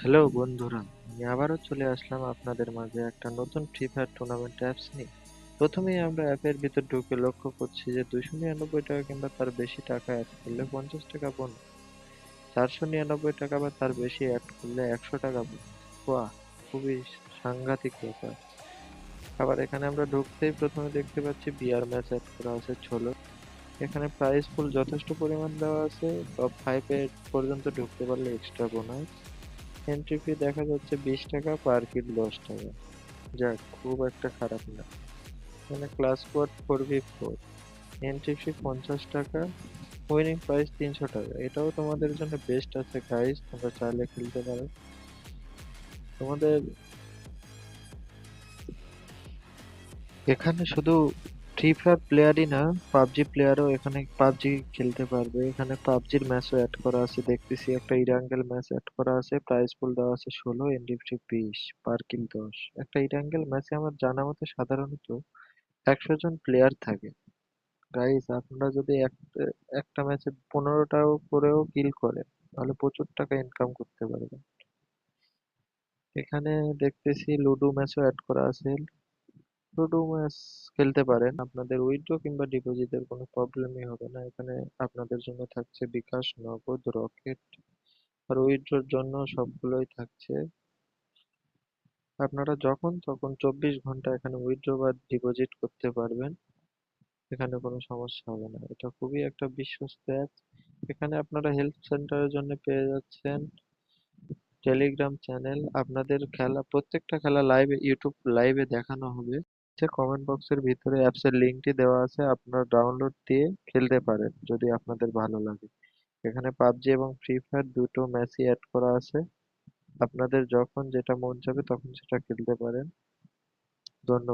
Hello বন্ধুরা, আমি আবারও চলে আসলাম আপনাদের মাঝে একটা নতুন ফ্রি ফায়ার টুর্নামেন্ট অ্যাপস নিয়ে। প্রথমেই আমরা অ্যাপের ভিতর ঢুকে লক্ষ্য করছি যে 299 টাকা কিংবা তার বেশি টাকা অ্যাড করলে 50 টাকা বোনাস, 499 টাকা বা তার বেশি অ্যাড করলে 100 টাকা বোনাস। বাহ, খুবই সাংঘাতিক ব্যাপার। আবার এখানে আমরা ঢুকতেই প্রথমে দেখতে পাচ্ছি বিআর ম্যাচ অ্যাড করা আছে 16। এখানে প্রাইস পুল যথেষ্ট পরিমাণ দেওয়া আছে, টপ 5 এ পর্যন্ত ঢুকতে পারলে এক্সট্রা বোনাস। এন্ট্রি ফি দেখা যাচ্ছে 20 টাকা, পার কিল 10 টাকা। যাক, খুব একটা খারাপ না। এখানে class squad 4v4, entry fee 50 টাকা, উইনিং প্রাইস 300 টাকা। এটাও তোমাদের জন্য বেস্ট আছে গাইস, তোমরা চাইলে খেলতে পারো। তোমাদের এখানে শুধু ফ্রি ফায়ার প্লেয়ারই না, পাবজি প্লেয়ারও এখানে পাবজি খেলতে পারবে। এখানে পাবজির ম্যাচও অ্যাড করা আছে, দেখতেছি একটা ইরাঙ্গেল ম্যাচ অ্যাড করা আছে, প্রাইস পুল দেওয়া আছে 16, এনডিএফটি 20, পার কিল 10। একটা ইরাঙ্গেল ম্যাচে আমার জানা মতে সাধারণত 100 জন প্লেয়ার থাকে। গাইস, আপনারা যদি একটা ম্যাচে 15টাও করেও কিল করেন, তাহলে প্রচুর টাকা ইনকাম করতে পারবেন। এখানে দেখতেছি লুডো ম্যাচও অ্যাড করা আছে। লুডো ম্যাচ খেলতে পারেন, আপনাদের উইথড্র কিংবা ডিপোজিটের কোনো প্রবলেমই হবে না। এখানে আপনাদের জন্য থাকছে বিকাশ, নগদ, রকেট, আর উইথড্রোর জন্য সবগুলোই থাকছে। আপনারা যখন তখন 24 ঘন্টা এখানে উইথড্র বা ডিপোজিট করতে পারবেন, এখানে কোনো সমস্যা হবে না। এটা খুবই একটা বিশ্বস্ত অ্যাপ। এখানে আপনারা হেল্প সেন্টারের জন্য পেয়ে যাচ্ছেন টেলিগ্রাম চ্যানেল। আপনাদের খেলা, প্রত্যেকটা খেলা লাইভে, ইউটিউব লাইভে দেখানো হবে। যে কমেন্ট বক্সের ভিতরে অ্যাপসের লিঙ্কটি দেওয়া আছে, আপনারা ডাউনলোড দিয়ে খেলতে পারেন যদি আপনাদের ভালো লাগে। এখানে পাবজি এবং ফ্রি ফায়ার দুটো ম্যাচই অ্যাড করা আছে। আপনাদের যখন যেটা মন চাবে তখন সেটা খেলতে পারেন। ধন্যবাদ।